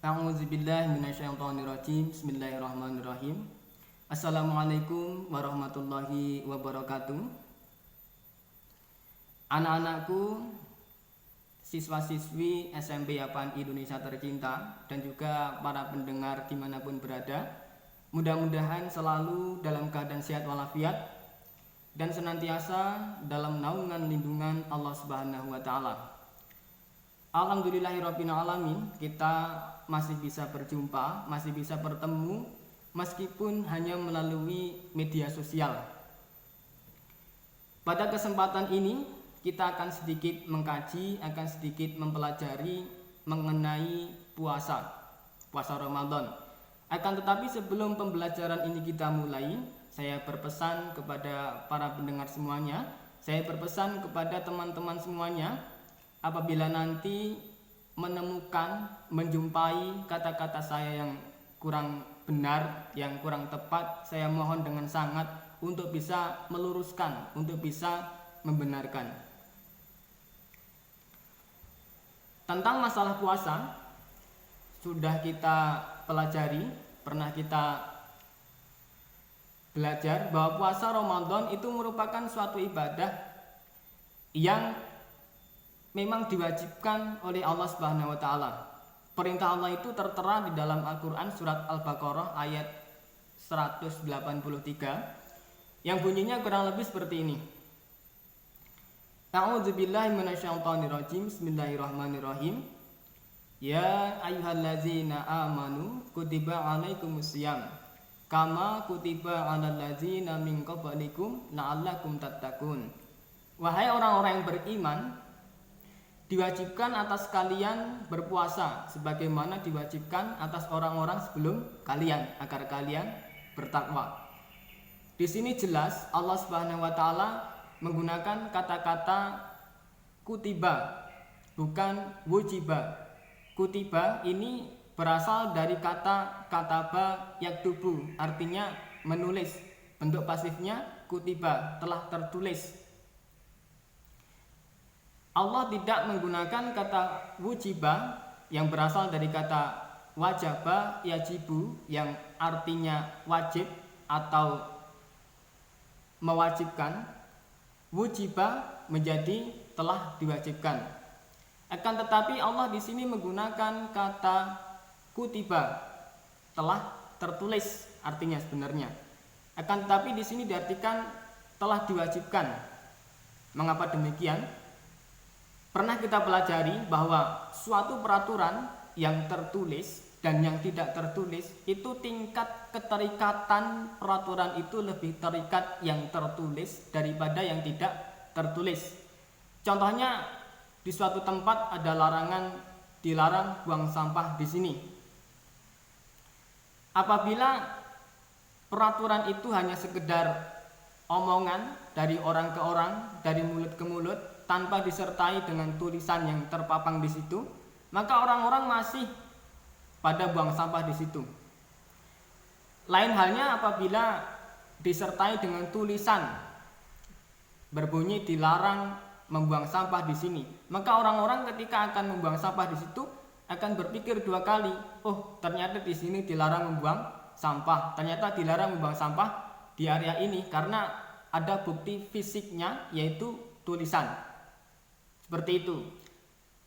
A'udzubillahi minasyaitonirrajim. Bismillahirrahmanirrahim. Assalamualaikum warahmatullahi wabarakatuh. Anak-anakku, siswa-siswi SMP Yapan Indonesia tercinta, dan juga para pendengar dimanapun berada, mudah-mudahan selalu dalam keadaan sehat walafiat dan senantiasa dalam naungan lindungan Allah Subhanahu wa Ta'ala. Alhamdulillahirabbil alamin, kita masih bisa berjumpa, masih bisa bertemu meskipun hanya melalui media sosial. Pada kesempatan ini kita akan sedikit mengkaji, akan sedikit mempelajari mengenai puasa Ramadan. Akan tetapi sebelum pembelajaran ini kita mulai, saya berpesan kepada para pendengar semuanya, saya berpesan kepada teman-teman semuanya, apabila nanti menjumpai kata-kata saya yang kurang benar, yang kurang tepat, saya mohon dengan sangat untuk bisa meluruskan, untuk bisa membenarkan. Tentang masalah puasa sudah kita pelajari, pernah kita belajar bahwa puasa Ramadan itu merupakan suatu ibadah yang memang diwajibkan oleh Allah Subhanahu wa Ta'ala. Perintah Allah itu tertera di dalam Al-Quran surat Al-Baqarah ayat 183 yang bunyinya kurang lebih seperti ini. A'udzubillahi minasyaitonirrajim. Bismillahirrahmanirrahim. Ya ayyuhallazina amanu kutiba alaikumusiyam kama kutiba alal ladzina min qablikum la'allakum tattaqun. Wahai orang-orang yang beriman, diwajibkan atas kalian berpuasa sebagaimana diwajibkan atas orang-orang sebelum kalian agar kalian bertakwa. Di sini jelas Allah Subhanahu wa Ta'ala menggunakan kata-kata kutiba, bukan wujiba. Kutiba ini berasal dari kata kataba yaktubu, artinya menulis. Bentuk pasifnya kutiba, telah tertulis. Allah tidak menggunakan kata wujiba yang berasal dari kata wajaba yajibu yang artinya wajib atau mewajibkan. Wujiba menjadi telah diwajibkan. Akan tetapi Allah di sini menggunakan kata kutiba, telah tertulis artinya sebenarnya. Akan tetapi di sini diartikan telah diwajibkan. Mengapa demikian? Pernah kita pelajari bahwa suatu peraturan yang tertulis dan yang tidak tertulis itu tingkat keterikatan peraturan itu lebih terikat yang tertulis daripada yang tidak tertulis. Contohnya di suatu tempat ada larangan, dilarang buang sampah di sini. Apabila peraturan itu hanya sekedar omongan dari orang ke orang, dari mulut ke mulut, tanpa disertai dengan tulisan yang terpapang di situ, maka orang-orang masih pada buang sampah di situ. Lain halnya apabila disertai dengan tulisan berbunyi dilarang membuang sampah di sini, maka orang-orang ketika akan membuang sampah di situ akan berpikir dua kali. Oh, ternyata di sini dilarang membuang sampah. Ternyata dilarang membuang sampah di area ini karena ada bukti fisiknya yaitu tulisan. Seperti itu.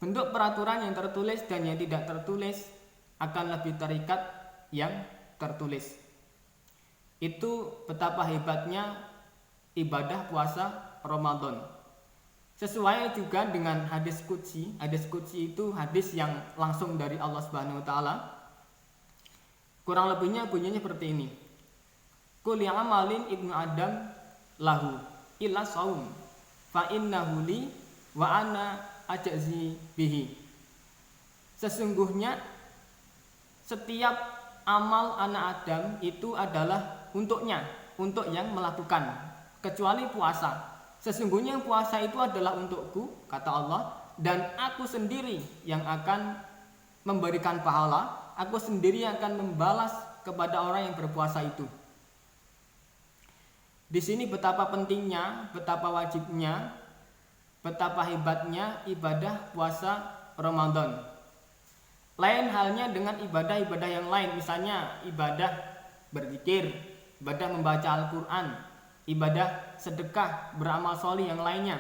Bentuk peraturan yang tertulis dan yang tidak tertulis akan lebih terikat yang tertulis. Itu betapa hebatnya ibadah puasa Ramadan. Sesuai juga dengan hadis qudsi. Hadis qudsi itu hadis yang langsung dari Allah Subhanahu wa Ta'ala. Kurang lebihnya bunyinya seperti ini. Kulli amalin ibnu Adam lahu illa shaum fa innahu li wa ana ajzi bihi. Sesungguhnya setiap amal anak Adam itu adalah untuknya, untuk yang melakukan, kecuali puasa. Sesungguhnya puasa itu adalah untukku, kata Allah, dan aku sendiri yang akan memberikan pahala, aku sendiri yang akan membalas kepada orang yang berpuasa itu. Di sini betapa pentingnya, betapa wajibnya, betapa hebatnya ibadah puasa Ramadan. Lain halnya dengan ibadah-ibadah yang lain, misalnya ibadah berzikir, ibadah membaca Al-Quran, ibadah sedekah, beramal solih yang lainnya.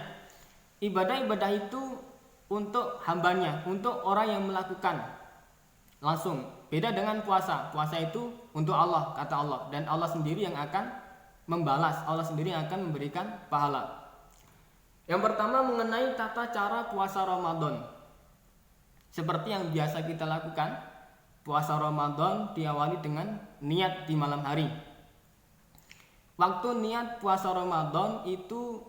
Ibadah-ibadah itu untuk hambanya, untuk orang yang melakukan langsung. Beda dengan puasa. Puasa itu untuk Allah, kata Allah, dan Allah sendiri yang akan membalas, Allah sendiri yang akan memberikan pahala. Yang pertama mengenai tata cara puasa Ramadan. Seperti yang biasa kita lakukan, puasa Ramadan diawali dengan niat di malam hari. Waktu niat puasa Ramadan itu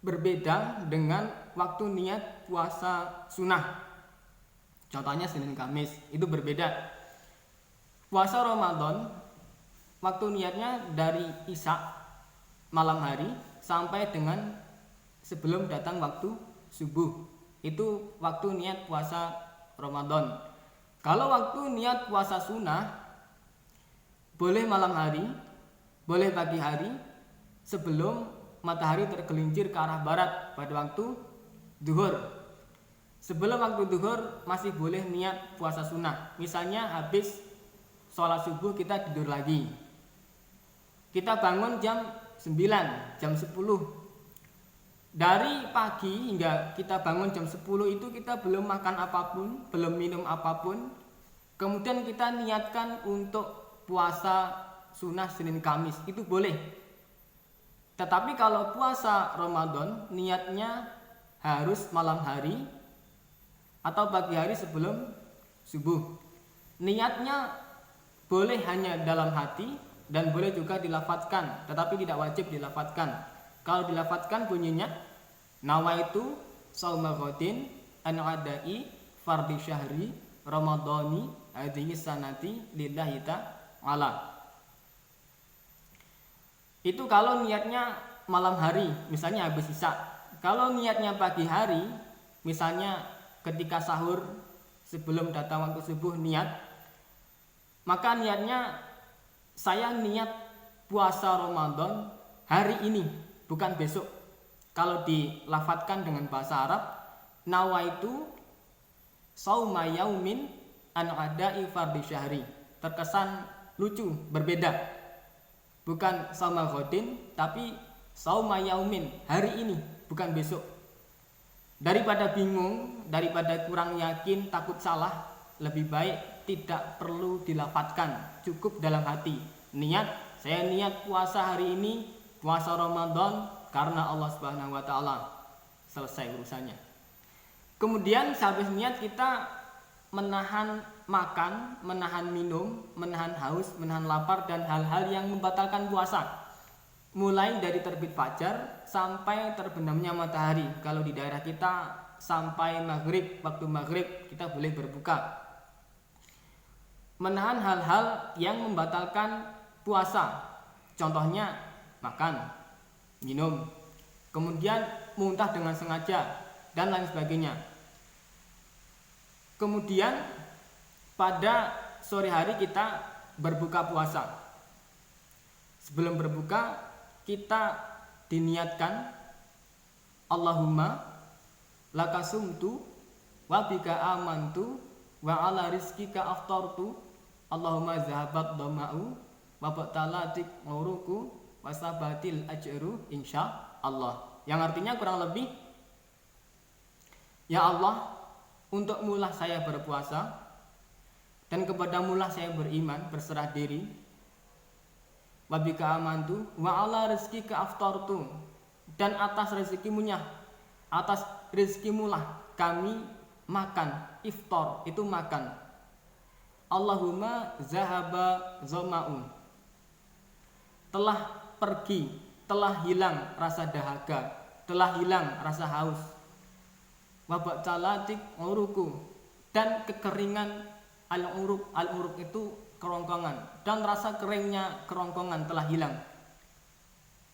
berbeda dengan waktu niat puasa sunnah. Contohnya Senin Kamis, itu berbeda. Puasa Ramadan, waktu niatnya dari Isya malam hari sampai dengan sebelum datang waktu subuh. Itu waktu niat puasa Ramadan. Kalau waktu niat puasa sunnah, boleh malam hari, boleh pagi hari, sebelum matahari tergelincir ke arah barat pada waktu duhur. Sebelum waktu duhur masih boleh niat puasa sunnah. Misalnya habis sholat subuh kita tidur lagi, kita bangun jam 9, jam 10. Dari pagi hingga kita bangun jam 10 itu kita belum makan apapun, belum minum apapun. Kemudian kita niatkan untuk puasa sunnah Senin Kamis, itu boleh. Tetapi kalau puasa Ramadan niatnya harus malam hari atau pagi hari sebelum subuh. Niatnya boleh hanya dalam hati dan boleh juga dilafadzkan, tetapi tidak wajib dilafadzkan. Kalau dilafadzkan bunyinya nawaitu shauma ghadin an adai fardhi syahri ramadhani hadhihi sanati lillahi ta'ala. Itu kalau niatnya malam hari, misalnya habis isya. Kalau niatnya pagi hari, misalnya ketika sahur sebelum datang waktu subuh niat, maka niatnya saya niat puasa Ramadan hari ini, bukan besok. Kalau dilafadzkan dengan bahasa Arab, nawaitu shauma yaumin an adai fardhi syahri. Terkesan lucu, berbeda. Bukan shauma ghadin, tapi shauma yaumin, hari ini, bukan besok. Daripada bingung, daripada kurang yakin, takut salah, lebih baik tidak perlu dilafadzkan, cukup dalam hati. Niat, saya niat puasa hari ini, puasa Ramadan karena Allah Subhanahu wa taala. Selesai urusannya. Kemudian sehabis niat kita menahan makan, menahan minum, menahan haus, menahan lapar dan hal-hal yang membatalkan puasa. Mulai dari terbit fajar sampai terbenamnya matahari. Kalau di daerah kita sampai maghrib, waktu maghrib kita boleh berbuka. Menahan hal-hal yang membatalkan puasa. Contohnya makan, minum, kemudian muntah dengan sengaja dan lain sebagainya. Kemudian pada sore hari kita berbuka puasa. Sebelum berbuka kita diniatkan Allahumma lakasumtu wa bika amantu wa ala rizkika aftartu Allahumma zahabat doma'u wa batalatik nguruku wasabatil ajru insya Allah. Yang artinya kurang lebih, ya Allah, untuk mulah saya berpuasa dan kepada mulah saya beriman, berserah diri. Wabika amantu wa ala rizkika aftartu, dan atas rezekimunya, atas rezekimulah kami makan. Iftar itu makan. Allahumma zahaba zama'u, telah pergi, telah hilang rasa dahaga, telah hilang rasa haus. Wabak calatik uruku, dan kekeringan al-uruk. Al-uruk itu kerongkongan, dan rasa keringnya kerongkongan telah hilang.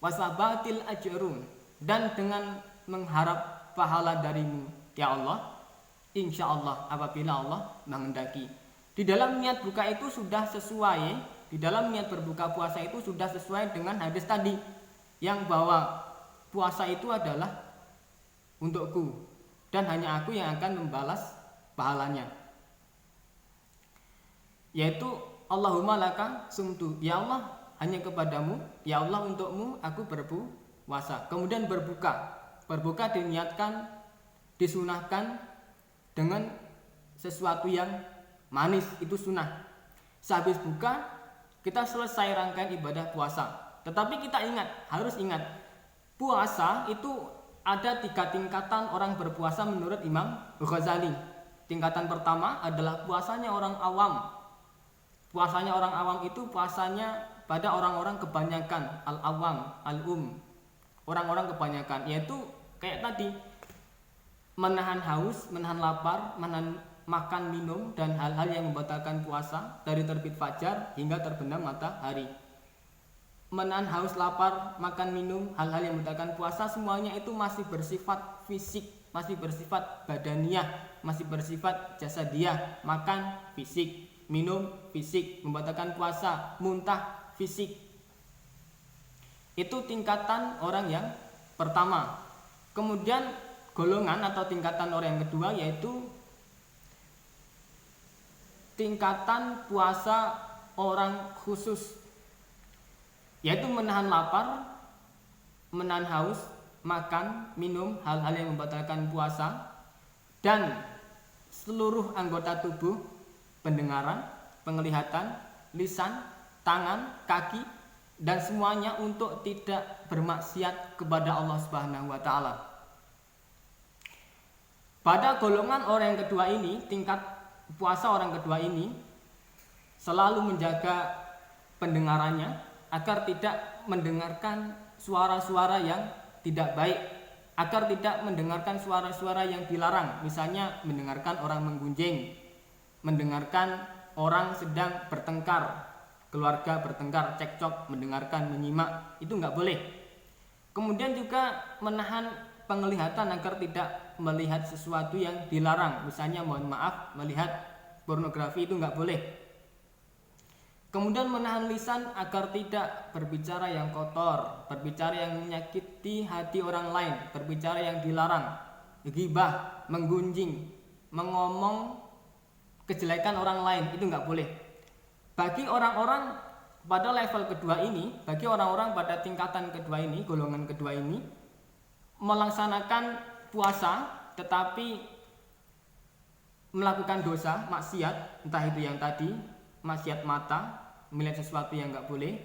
Wasabatil ajrun, dan dengan mengharap pahala darimu ya Allah, insya Allah apabila Allah menghendaki. Di dalam niat buka itu sudah sesuai, di dalam niat berbuka puasa itu sudah sesuai dengan hadis tadi, yang bahwa puasa itu adalah untukku dan hanya aku yang akan membalas pahalanya, yaitu Allahumma laka sumtu, ya Allah hanya kepadamu, ya Allah untukmu aku berpuasa. Kemudian berbuka diniatkan, disunahkan dengan sesuatu yang manis, itu sunnah. Sehabis buka kita selesai rangkaian ibadah puasa. Tetapi kita harus ingat, puasa itu ada 3 tingkatan orang berpuasa menurut Imam Ghazali. Tingkatan pertama adalah puasanya orang awam. Puasanya orang awam itu puasanya pada orang-orang kebanyakan, al-awam, orang-orang kebanyakan, yaitu kayak tadi, menahan haus, menahan lapar, menahan makan minum dan hal-hal yang membatalkan puasa dari terbit fajar hingga terbenam matahari. Menahan haus, lapar, makan minum, hal-hal yang membatalkan puasa, semuanya itu masih bersifat fisik, masih bersifat badaniah, masih bersifat jasadiah. Makan fisik, minum fisik, membatalkan puasa, muntah fisik. Itu tingkatan orang yang pertama. Kemudian golongan atau tingkatan orang yang kedua yaitu tingkatan puasa orang khusus, yaitu menahan lapar, menahan haus, makan, minum, hal-hal yang membatalkan puasa, dan seluruh anggota tubuh, pendengaran, penglihatan, lisan, tangan, kaki, dan semuanya untuk tidak bermaksiat kepada Allah Subhanahu wa taala. Pada golongan orang yang kedua ini, tingkat puasa orang kedua ini selalu menjaga pendengarannya agar tidak mendengarkan suara-suara yang tidak baik, agar tidak mendengarkan suara-suara yang dilarang, misalnya mendengarkan orang menggunjing, mendengarkan orang sedang bertengkar, keluarga bertengkar, cekcok, mendengarkan, menyimak, itu nggak boleh. Kemudian juga menahan penglihatan agar tidak melihat sesuatu yang dilarang, misalnya mohon maaf melihat pornografi, itu nggak boleh. Kemudian menahan lisan agar tidak berbicara yang kotor, berbicara yang menyakiti hati orang lain, berbicara yang dilarang, ghibah, menggunjing, mengomong kejelekan orang lain, itu nggak boleh. Bagi orang-orang pada level kedua ini, bagi orang-orang pada tingkatan kedua ini, golongan kedua ini, melaksanakan puasa tetapi melakukan dosa, maksiat, entah itu yang tadi, maksiat mata, melihat sesuatu yang nggak boleh,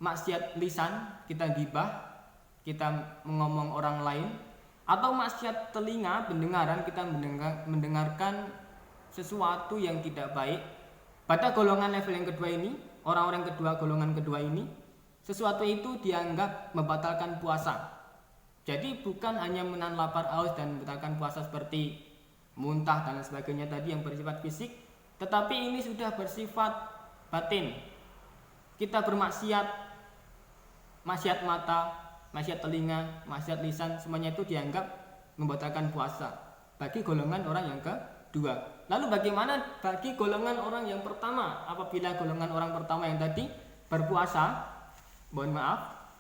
maksiat lisan, kita ghibah, kita mengomong orang lain, atau maksiat telinga, pendengaran, kita mendengarkan sesuatu yang tidak baik. Pada golongan level yang kedua ini, orang-orang kedua, golongan kedua ini, sesuatu itu dianggap membatalkan puasa. Jadi bukan hanya menahan lapar, haus dan membatalkan puasa seperti muntah dan sebagainya tadi yang bersifat fisik, tetapi ini sudah bersifat batin. Kita bermaksiat, maksiat mata, maksiat telinga, maksiat lisan, semuanya itu dianggap membatalkan puasa bagi golongan orang yang kedua. Lalu bagaimana bagi golongan orang yang pertama? Apabila golongan orang pertama yang tadi berpuasa, mohon maaf,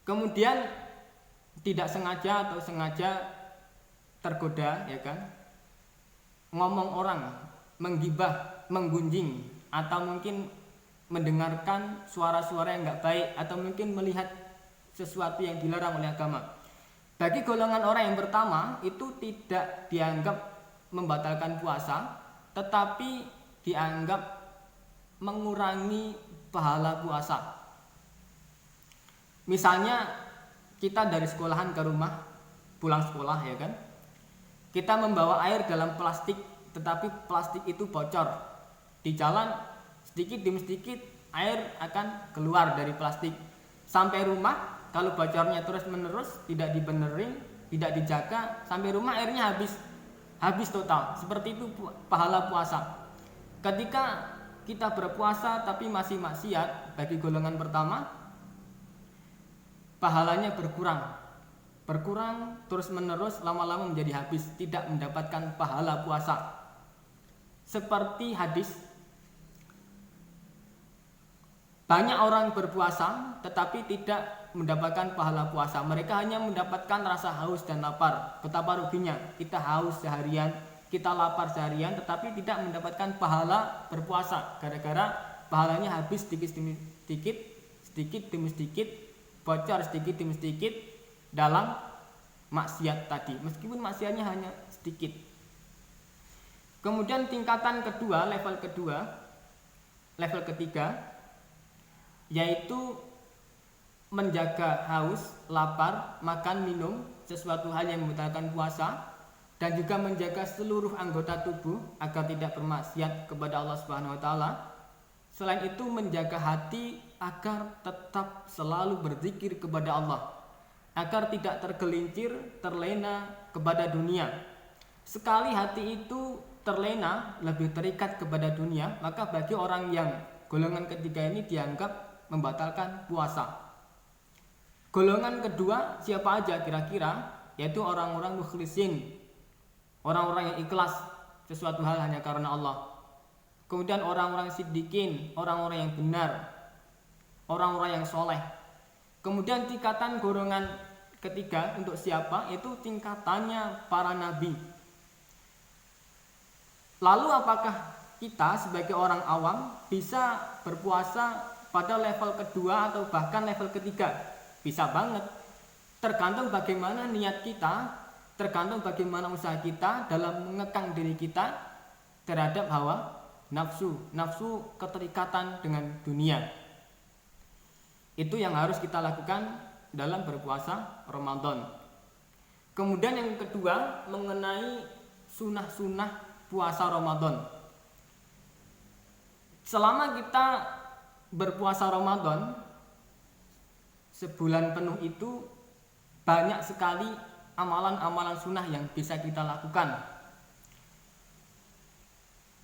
kemudian tidak sengaja atau sengaja tergoda, ya kan, ngomong orang, menggibah, menggunjing, atau mungkin mendengarkan suara-suara yang nggak baik, atau mungkin melihat sesuatu yang dilarang oleh agama. Bagi golongan orang yang pertama itu tidak dianggap membatalkan puasa, tetapi dianggap mengurangi pahala puasa. Misalnya kita dari sekolahan ke rumah, pulang sekolah, ya kan, kita membawa air dalam plastik, tetapi plastik itu bocor. Di jalan sedikit demi sedikit air akan keluar dari plastik. Sampai rumah, kalau bocornya terus menerus, tidak dibenerin, tidak dijaga, sampai rumah airnya habis total. Seperti itu pahala puasa. Ketika kita berpuasa tapi masih maksiat, bagi golongan pertama, pahalanya berkurang terus menerus, lama-lama menjadi habis, tidak mendapatkan pahala puasa. Seperti hadis, banyak orang berpuasa tetapi tidak mendapatkan pahala puasa, mereka hanya mendapatkan rasa haus dan lapar. Betapa ruginya, kita haus seharian, kita lapar seharian tetapi tidak mendapatkan pahala berpuasa gara-gara pahalanya habis sedikit demi sedikit, bocor sedikit demi sedikit dalam maksiat tadi, meskipun maksiatnya hanya sedikit. Kemudian tingkatan kedua, level ketiga, yaitu menjaga haus, lapar, makan, minum, sesuatu hal yang membatalkan puasa, dan juga menjaga seluruh anggota tubuh agar tidak bermaksiat kepada Allah Subhanahu wa taala. Selain itu menjaga hati agar tetap selalu berzikir kepada Allah, agar tidak tergelincir, terlena kepada dunia. Sekali hati itu terlena, lebih terikat kepada dunia, maka bagi orang yang golongan ketiga ini dianggap membatalkan puasa. Golongan kedua siapa aja kira-kira? Yaitu orang-orang mukhlisin, orang-orang yang ikhlas sesuatu hal hanya karena Allah. Kemudian orang-orang siddiqin, orang-orang yang benar, orang-orang yang soleh. Kemudian tingkatan golongan ketiga untuk siapa? Itu tingkatannya para nabi. Lalu apakah kita sebagai orang awam bisa berpuasa pada level kedua atau bahkan level ketiga? Bisa banget. Tergantung bagaimana niat kita, tergantung bagaimana usaha kita dalam mengekang diri kita terhadap hawa nafsu keterikatan dengan dunia. Itu yang harus kita lakukan dalam berpuasa Ramadan. Kemudian yang kedua mengenai sunnah-sunnah puasa Ramadan. Selama kita berpuasa Ramadan sebulan penuh itu banyak sekali amalan-amalan sunnah yang bisa kita lakukan.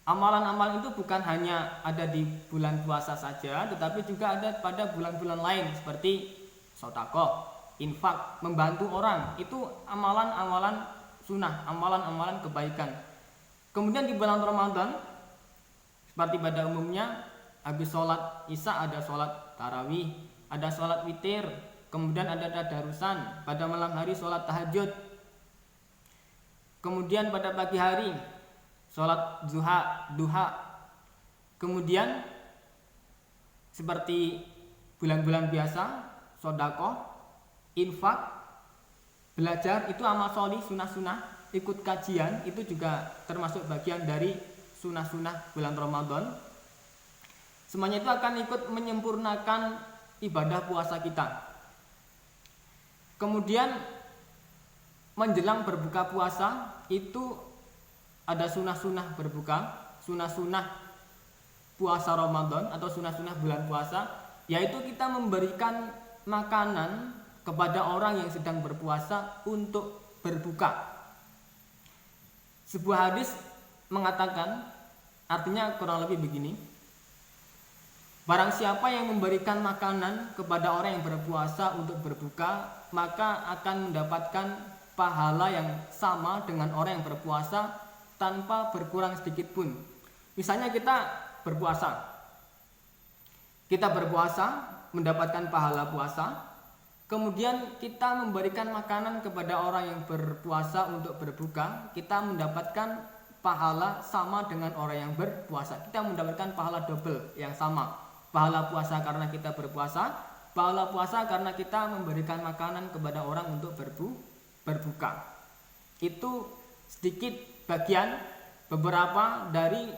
Amalan-amalan itu bukan hanya ada di bulan puasa saja, tetapi juga ada pada bulan-bulan lain seperti sedekah, infak, membantu orang. Itu amalan-amalan sunnah, amalan-amalan kebaikan. Kemudian di bulan Ramadan seperti pada umumnya habis sholat isya ada sholat tarawih, ada sholat witir, kemudian ada tadarusan, pada malam hari sholat tahajud, kemudian pada pagi hari sholat duha, kemudian seperti bulan-bulan biasa sedekah, infak, belajar, itu amal sholih, sunnah-sunnah. Ikut kajian itu juga termasuk bagian dari sunnah-sunnah bulan Ramadan. Semuanya itu akan ikut menyempurnakan ibadah puasa kita. Kemudian menjelang berbuka puasa itu ada sunnah-sunnah berbuka, sunnah-sunnah puasa Ramadan atau sunnah-sunnah bulan puasa, yaitu kita memberikan makanan kepada orang yang sedang berpuasa untuk berbuka. Sebuah hadis mengatakan, artinya kurang lebih begini: barang siapa yang memberikan makanan kepada orang yang berpuasa untuk berbuka, maka akan mendapatkan pahala yang sama dengan orang yang berpuasa tanpa berkurang sedikit pun. Misalnya kita berpuasa mendapatkan pahala puasa. Kemudian kita memberikan makanan kepada orang yang berpuasa untuk berbuka, kita mendapatkan pahala sama dengan orang yang berpuasa. Kita mendapatkan pahala double yang sama. Pahala puasa karena kita berpuasa, pahala puasa karena kita memberikan makanan kepada orang untuk berbuka. Itu sedikit bagian beberapa dari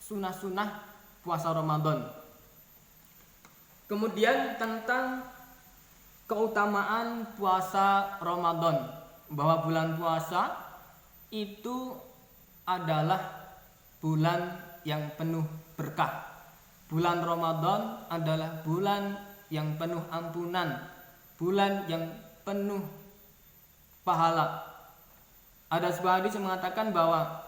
sunnah-sunnah puasa Ramadan. Kemudian tentang keutamaan puasa Ramadan, bahwa bulan puasa itu adalah bulan yang penuh berkah. Bulan Ramadan adalah bulan yang penuh ampunan, bulan yang penuh pahala. Ada sebuah hadis yang mengatakan bahwa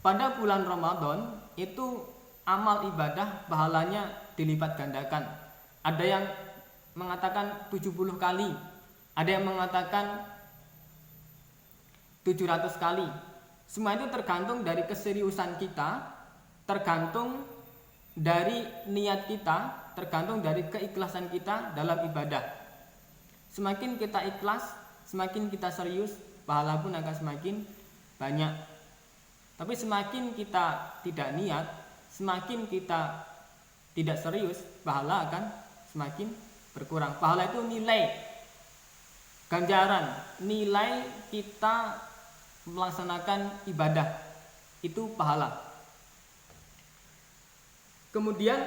pada bulan Ramadan itu amal ibadah pahalanya dilipat gandakan. Ada yang mengatakan 70 kali, ada yang mengatakan 700 kali. Semua itu tergantung dari keseriusan kita, tergantung dari niat kita, tergantung dari keikhlasan kita dalam ibadah. Semakin kita ikhlas, semakin kita serius, pahala pun akan semakin banyak. Tapi semakin kita tidak niat, semakin kita tidak serius, pahala akan semakin berkurang. Pahala itu nilai ganjaran, nilai kita melaksanakan ibadah, itu pahala. Kemudian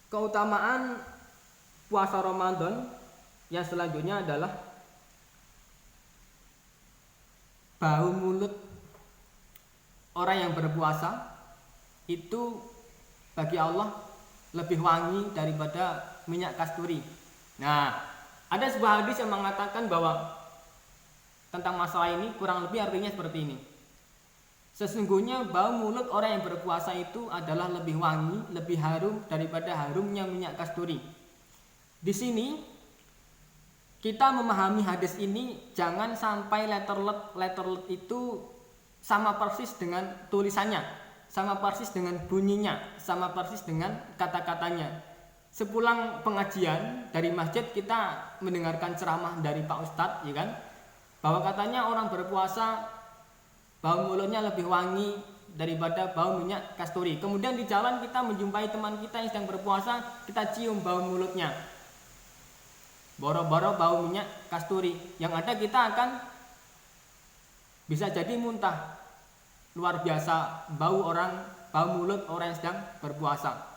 keutamaan puasa Ramadan yang selanjutnya adalah bau mulut orang yang berpuasa itu bagi Allah lebih wangi daripada minyak kasturi. Nah, ada sebuah hadis yang mengatakan bahwa tentang masalah ini kurang lebih artinya seperti ini. Sesungguhnya bau mulut orang yang berpuasa itu adalah lebih wangi, lebih harum daripada harumnya minyak kasturi. Di sini kita memahami hadis ini jangan sampai letterlet itu sama persis dengan tulisannya, sama persis dengan bunyinya, sama persis dengan kata-katanya. Sepulang pengajian dari masjid kita mendengarkan ceramah dari Pak Ustadz, ya kan? Bahwa katanya orang berpuasa bau mulutnya lebih wangi daripada bau minyak kasturi. Kemudian di jalan kita menjumpai teman kita yang sedang berpuasa, kita cium bau mulutnya, boro-boro bau minyak kasturi. Yang ada kita akan bisa jadi muntah. Luar biasa bau mulut orang yang sedang berpuasa.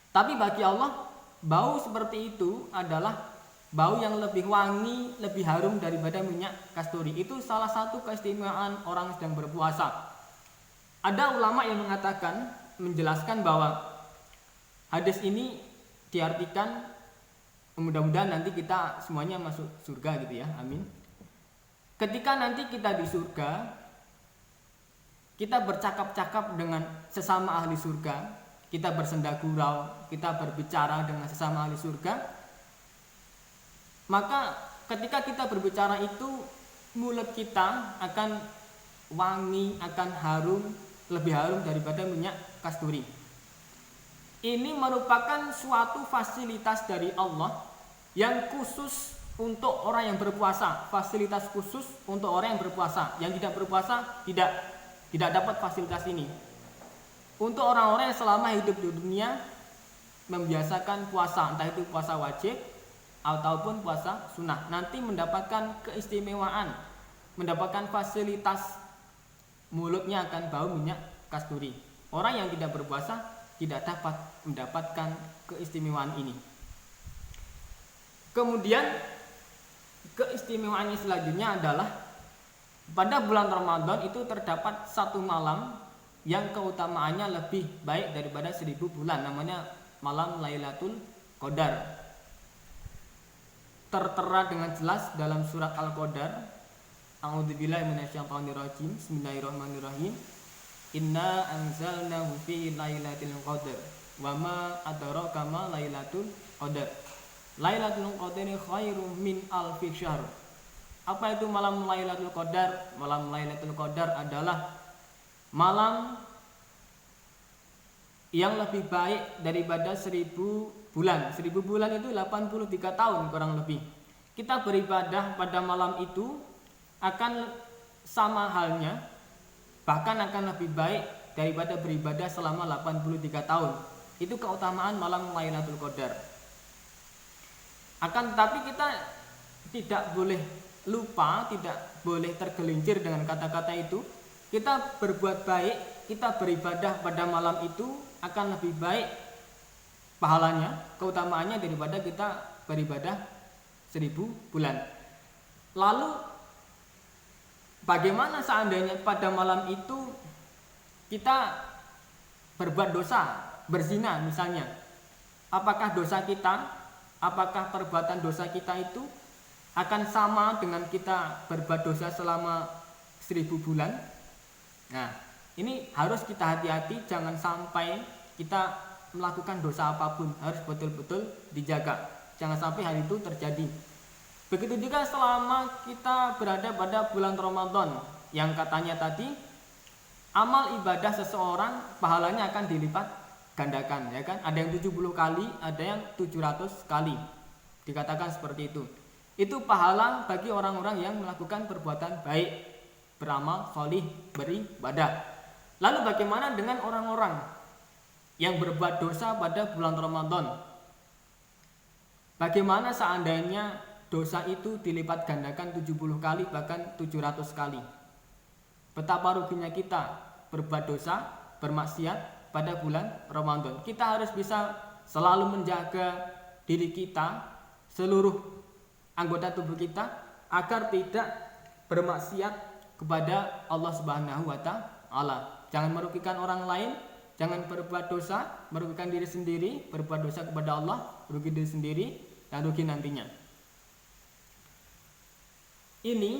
Tapi bagi Allah, bau seperti itu adalah bau yang lebih wangi, lebih harum daripada minyak kasturi. Itu salah satu keistimewaan orang sedang berpuasa. Ada ulama yang mengatakan, menjelaskan bahwa hadis ini diartikan, mudah-mudahan nanti kita semuanya masuk surga gitu ya, amin. Ketika nanti kita di surga, kita bercakap-cakap dengan sesama ahli surga, kita bersenda gurau, kita berbicara dengan sesama ahli surga. Maka ketika kita berbicara itu, mulut kita akan wangi, akan harum, lebih harum daripada minyak kasturi. Ini merupakan suatu fasilitas dari Allah yang khusus untuk orang yang berpuasa. Fasilitas khusus untuk orang yang berpuasa. Yang tidak berpuasa tidak dapat fasilitas ini. Untuk orang-orang yang selama hidup di dunia membiasakan puasa, entah itu puasa wajib ataupun puasa sunnah, nanti mendapatkan keistimewaan, mendapatkan fasilitas mulutnya akan bau minyak kasturi. Orang yang tidak berpuasa tidak dapat mendapatkan keistimewaan ini. Kemudian keistimewaannya selanjutnya adalah pada bulan Ramadan itu terdapat satu malam yang keutamaannya lebih baik daripada 1000 bulan, namanya malam Lailatul Qadar. Tertera dengan jelas dalam surat Al-Qadar. A'udzubillahi minasyaitonirrajim. Bismillahirrahmanirrahim. Inna anzalnahu fi lailatul qadar wa ma adraka ma lailatul qadar. Lailatul qadari khairum min alfi syahr. Apa itu malam Lailatul Qadar? Malam Lailatul Qadar adalah malam yang lebih baik daripada 1000 bulan. 1000 bulan itu 83 tahun kurang lebih. Kita beribadah pada malam itu akan sama halnya, bahkan akan lebih baik daripada beribadah selama 83 tahun. Itu keutamaan malam Lailatul Qadar. Akan tetapi kita tidak boleh lupa, tidak boleh tergelincir dengan kata-kata itu. Kita berbuat baik, kita beribadah pada malam itu akan lebih baik pahalanya, keutamaannya daripada kita beribadah 1000 bulan. Lalu bagaimana seandainya pada malam itu kita berbuat dosa, berzina misalnya? Apakah dosa kita, apakah perbuatan dosa kita itu akan sama dengan kita berbuat dosa selama 1000 bulan? Nah, ini harus kita hati-hati, jangan sampai kita melakukan dosa apapun, harus betul-betul dijaga. Jangan sampai hal itu terjadi. Begitu juga selama kita berada pada bulan Ramadan, yang katanya tadi amal ibadah seseorang pahalanya akan dilipat gandakan, ya kan? Ada yang 70 kali, ada yang 700 kali. Dikatakan seperti itu. Itu pahala bagi orang-orang yang melakukan perbuatan baik, beramal solih, beribadah. Lalu bagaimana dengan orang-orang yang berbuat dosa pada bulan Ramadan? Bagaimana seandainya dosa itu dilipat gandakan 70 kali bahkan 700 kali? Betapa ruginya kita berbuat dosa, bermaksiat pada bulan Ramadan. Kita harus bisa selalu menjaga diri kita, seluruh anggota tubuh kita, agar tidak bermaksiat kepada Allah Subhanahu wa Ta'ala. Jangan merugikan orang lain, jangan berbuat dosa, merugikan diri sendiri, berbuat dosa kepada Allah, rugi diri sendiri, dan rugi nantinya. Ini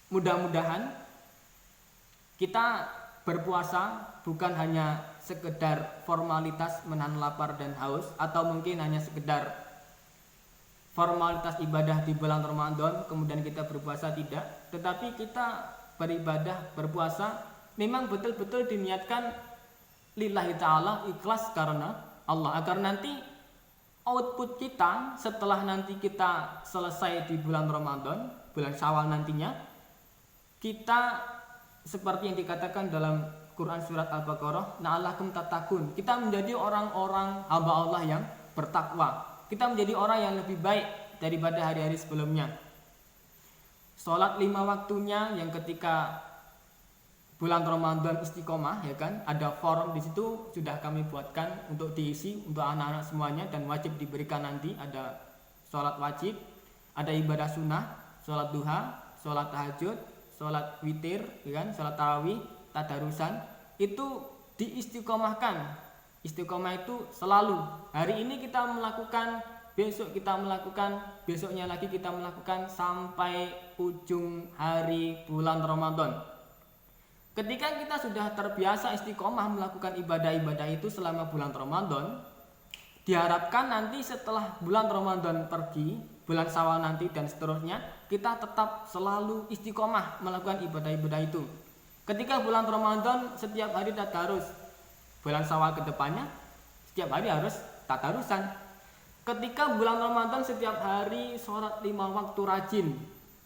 mudah-mudahan kita berpuasa bukan hanya sekedar formalitas menahan lapar dan haus, atau mungkin hanya sekedar formalitas ibadah di bulan Ramadan kemudian kita berpuasa, tidak, tetapi kita beribadah, berpuasa memang betul-betul diniatkan lillahi ta'ala, ikhlas karena Allah, agar nanti output kita setelah nanti kita selesai di bulan Ramadan, bulan Syawal nantinya, kita seperti yang dikatakan dalam Quran surat Al-Baqarah, na'alakum tatakun, kita menjadi orang-orang hamba Allah yang bertakwa. Kita menjadi orang yang lebih baik daripada hari-hari sebelumnya. Sholat 5 waktunya yang ketika bulan Ramadan istiqomah, ya kan, ada forum di situ sudah kami buatkan untuk diisi untuk anak-anak semuanya dan wajib diberikan nanti. Ada sholat wajib, ada ibadah sunnah, sholat duha, sholat tahajud, sholat witir, ya kan, sholat tarawih, tadarusan, itu diistiqomahkan. Istiqomah itu selalu, hari ini kita melakukan, besok kita melakukan, besoknya lagi kita melakukan sampai ujung hari bulan Ramadan. Ketika kita sudah terbiasa istiqomah melakukan ibadah-ibadah itu selama bulan Ramadan, diharapkan nanti setelah bulan Ramadan pergi, bulan Syawal nanti dan seterusnya, kita tetap selalu istiqomah melakukan ibadah-ibadah itu. Ketika bulan Ramadan setiap hari tadarus, bulan Syawal ke depannya setiap hari harus tadarusan. Ketika bulan Ramadan setiap hari sholat 5 waktu rajin,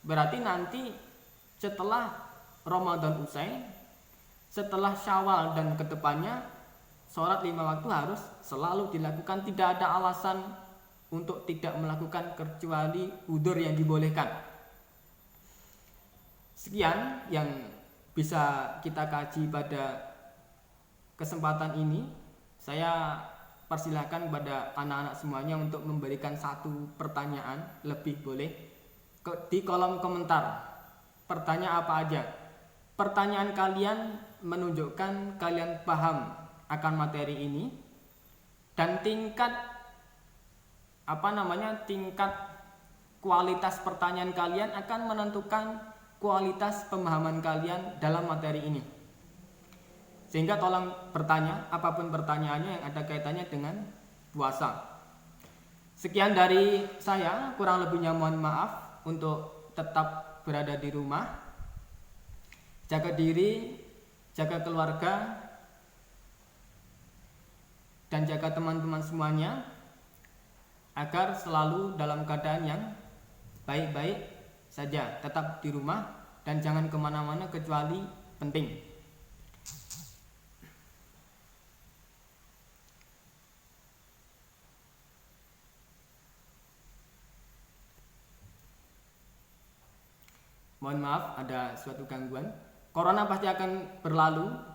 berarti nanti setelah Ramadan usai, setelah Syawal dan ke depannya, sholat 5 waktu harus selalu dilakukan. Tidak ada alasan untuk tidak melakukan kecuali udzur yang dibolehkan. Sekian yang bisa kita kaji pada kesempatan ini. Saya persilahkan kepada anak-anak semuanya untuk memberikan satu pertanyaan lebih, boleh di kolom komentar. Pertanyaan apa aja? Pertanyaan kalian menunjukkan kalian paham akan materi ini dan tingkat tingkat kualitas pertanyaan kalian akan menentukan kualitas pemahaman kalian dalam materi ini. Sehingga tolong bertanya apapun pertanyaannya yang ada kaitannya dengan puasa. Sekian dari saya, kurang lebihnya mohon maaf. Untuk tetap berada di rumah, jaga diri, jaga keluarga, dan jaga teman-teman semuanya agar selalu dalam keadaan yang baik-baik saja. Tetap di rumah dan jangan kemana-mana kecuali penting. Mohon maaf ada suatu gangguan. Corona pasti akan berlalu